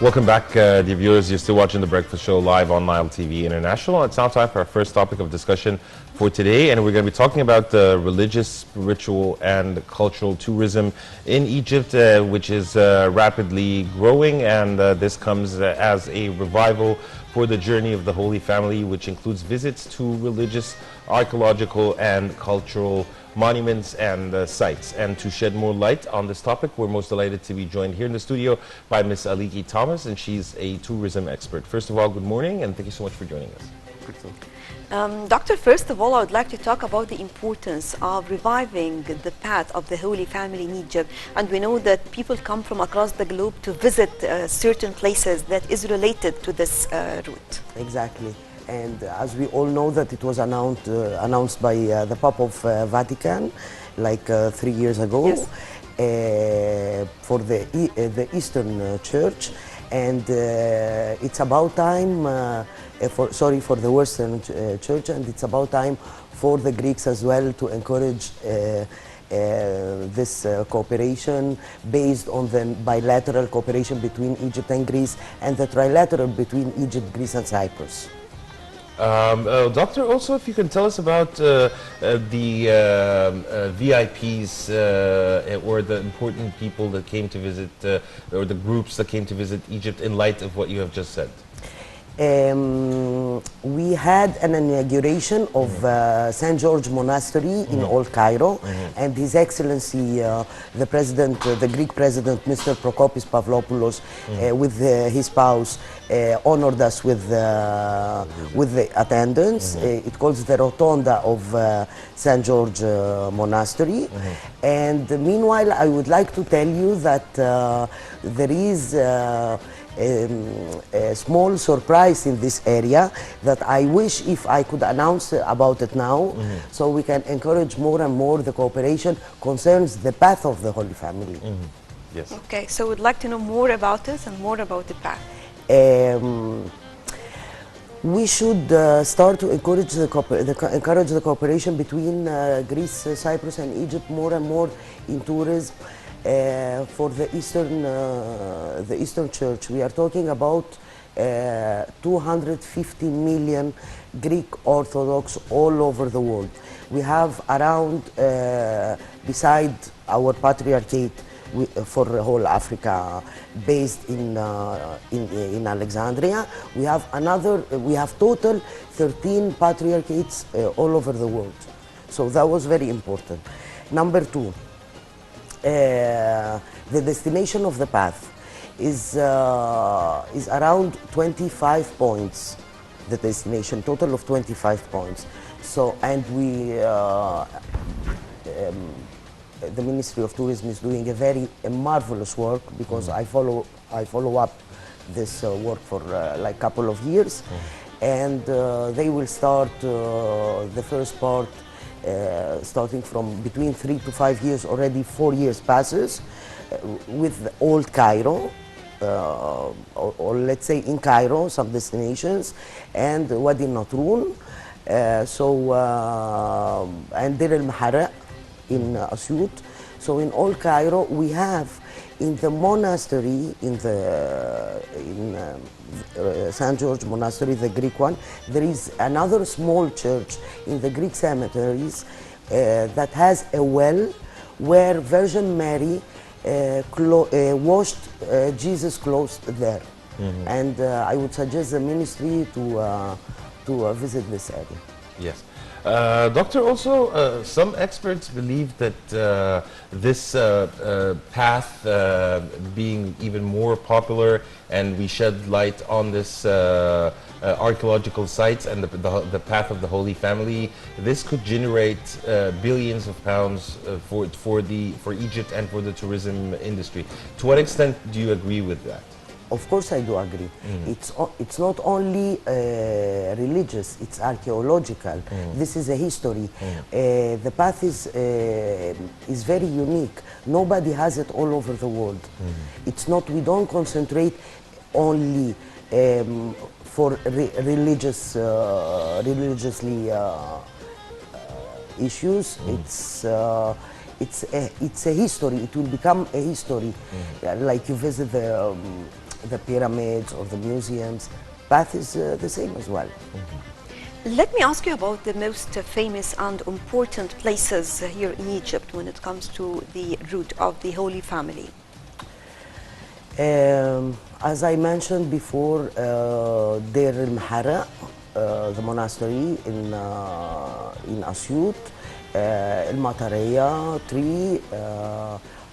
Welcome back, dear viewers. You're still watching The Breakfast Show live on Nile TV International. It's now time for our first topic of discussion for today, and we're going to be talking about religious, spiritual, and cultural tourism in Egypt, which is rapidly growing, and this comes as a revival for the journey of the Holy Family, which includes visits to religious, archaeological, and cultural monuments and sites. And to shed more light on this topic, we're most delighted to be joined here in the studio by Miss Allki Thomas, and she's a tourism expert. First of all, good morning, and thank you so much for joining us. Doctor, first of all, I would like to talk about the importance of reviving the path of the Holy Family in Egypt. And we know that people come from across the globe to visit certain places that is related to this route. Exactly. And as we all know that it was announced by the Pope of Vatican like 3 years ago. Yes. For the Eastern Church, and it's about time for the Western Church, and it's about time for the Greeks as well to encourage this cooperation based on the bilateral cooperation between Egypt and Greece and the trilateral between Egypt, Greece and Cyprus. Doctor, also if you can tell us about the VIPs or the important people that came to visit, or the groups that came to visit Egypt in light of what you have just said. We had an inauguration of St. George Monastery in Old Cairo, and His Excellency, the President, the Greek President, Mr. Prokopis Pavlopoulos, with his spouse, honored us with the attendance. It calls the Rotonda of St. George Monastery. And meanwhile, I would like to tell you that there is a small surprise in this area that I wish if I could announce about it now, so we can encourage more and more the cooperation concerns the path of the Holy Family. Yes. Okay, so we'd like to know more about this and more about the path. We should start to encourage the cooperation between Greece, Cyprus and Egypt more and more in tourism. For the Eastern Church, we are talking about 250 million Greek Orthodox all over the world. We have around, beside our patriarchate for the whole Africa, based in Alexandria, we have total 13 patriarchates all over the world. So that was very important. Number two. The destination of the path is around 25 points. The destination total of 25 points. So, and the Ministry of Tourism is doing a marvelous work, because I follow up this work for like a couple of years, and they will start the first part. Starting from between 3 to 5 years, already 4 years passes, with Old Cairo, or let's say in Cairo, some destinations, and Wadi Natrun, and Dir al-Mahara in Asyut. So in Old Cairo, we have in the monastery, in St. George Monastery, the Greek one, there is another small church in the Greek cemeteries that has a well where Virgin Mary washed Jesus' clothes there. And I would suggest the ministry to visit this area. Yes. Doctor, also some experts believe that this path being even more popular, and we shed light on this archaeological sites and the path of the Holy Family, this could generate billions of pounds for Egypt and for the tourism industry. To what extent do you agree with that? Of course I do agree. It's not only religious, it's archaeological. This is a history. The path is very unique. Nobody has it all over the world. It's not, we don't concentrate only for religiously issues. It's a history. It will become a history. Like you visit the pyramids or the museums, path is the same as well. Let me ask you about the most famous and important places here in Egypt when it comes to the route of the Holy Family. As I mentioned before, Deir el-Mahara, the monastery in Asyut, El-Matariya tree,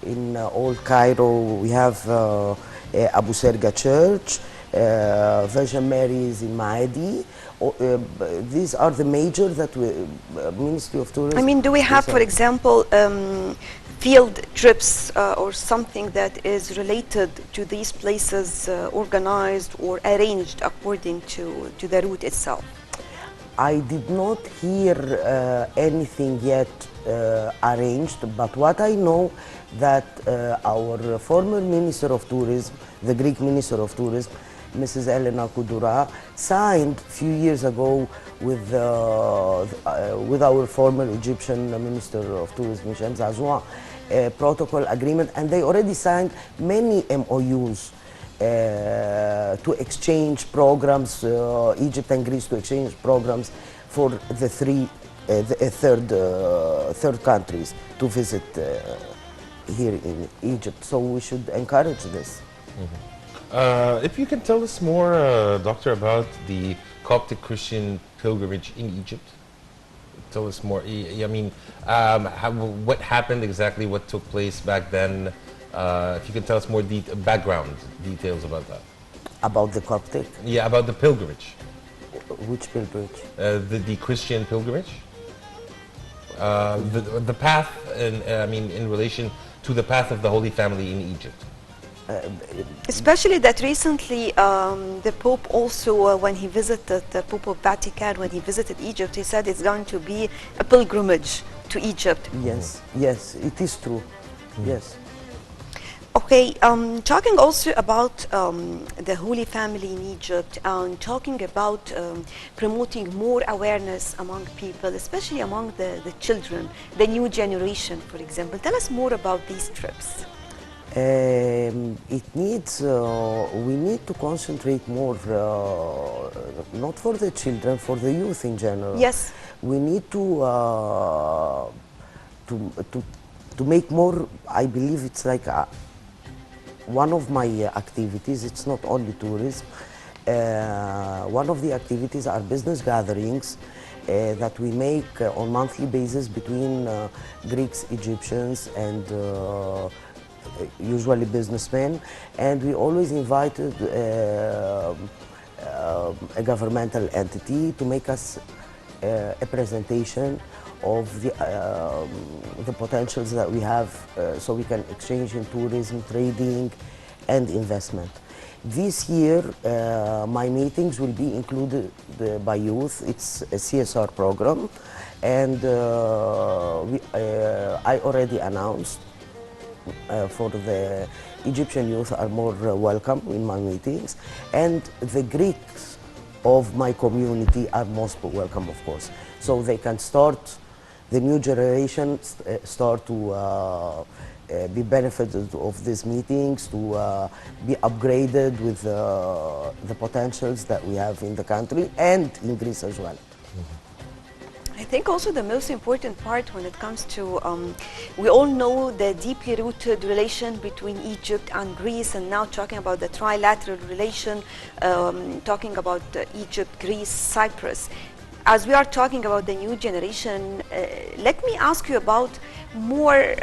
in Old Cairo we have Abu Serga Church, Virgin Mary's in Maadi. These are the major that we, Ministry of Tourism. I mean, do we have, for example, field trips or something that is related to these places organized or arranged according to the route itself? I did not hear anything yet arranged, but what I know that our former Minister of Tourism, the Greek Minister of Tourism, Mrs. Elena Kudura, signed a few years ago with our former Egyptian Minister of Tourism, Hichem Zazouan, a protocol agreement, and they already signed many MOUs to exchange programs, Egypt and Greece to exchange programs for the third countries to visit here in Egypt. So we should encourage this. If you can tell us more, Doctor, about the Coptic Christian pilgrimage in Egypt. Tell us more. I mean, what happened exactly, what took place back then? If you can tell us more background details about that. About the Coptic? Yeah, about the pilgrimage. Which pilgrimage? The Christian pilgrimage. The path, I mean, in relation to the path of the Holy Family in Egypt. Especially that recently the Pope also, when he visited, the Pope of Vatican, when he visited Egypt, he said it's going to be a pilgrimage to Egypt. Yes, yes, it is true. Yes. Okay, talking also about the Holy Family in Egypt and talking about promoting more awareness among people, especially among the children, the new generation, for example. Tell us more about these trips. It needs, we need to concentrate more, not for the children, for the youth in general. Yes. We need to make more. I believe it's like one of my activities. It's not only tourism. One of the activities are business gatherings that we make on monthly basis between Greeks, Egyptians, and usually businessmen, and we always invited a governmental entity to make us a presentation of the potentials that we have, so we can exchange in tourism, trading, and investment. This year, my meetings will be included by youth. It's a CSR program, and I already announced for the Egyptian youth are more welcome in my meetings, and the Greeks of my community are most welcome, of course. So they can start, the new generation start to be benefited of these meetings, to be upgraded with the potentials that we have in the country and in Greece as well. I think also the most important part when it comes to, we all know the deeply rooted relation between Egypt and Greece, and now talking about the trilateral relation, talking about Egypt, Greece, Cyprus. As we are talking about the new generation, let me ask you about more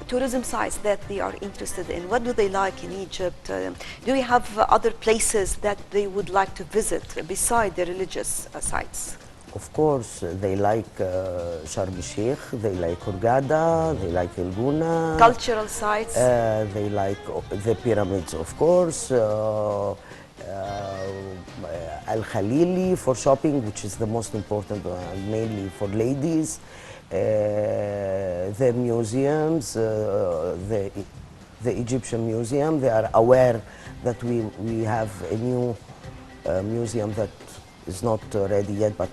tourism sites that they are interested in. What do they like in Egypt? Do you have other places that they would like to visit beside the religious sites? Of course, they like Sharm el-Sheikh, they like Hurghada, they like El Gouna. Cultural sites? They like the pyramids, of course. Al-Khalili for shopping, which is the most important, mainly for ladies. The museums, the Egyptian museum, they are aware that we have a new museum that is not ready yet, but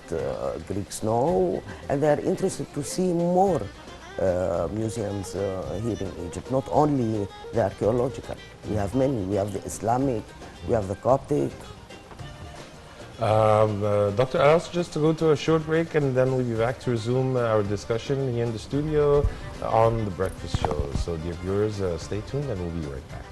Greeks know, and they are interested to see more museums here in Egypt. Not only the archaeological, we have many. We have the Islamic, we have the Coptic. Dr. I'll ask just to go to a short break, and then we'll be back to resume our discussion here in the studio on The Breakfast Show. So dear viewers, stay tuned and we'll be right back.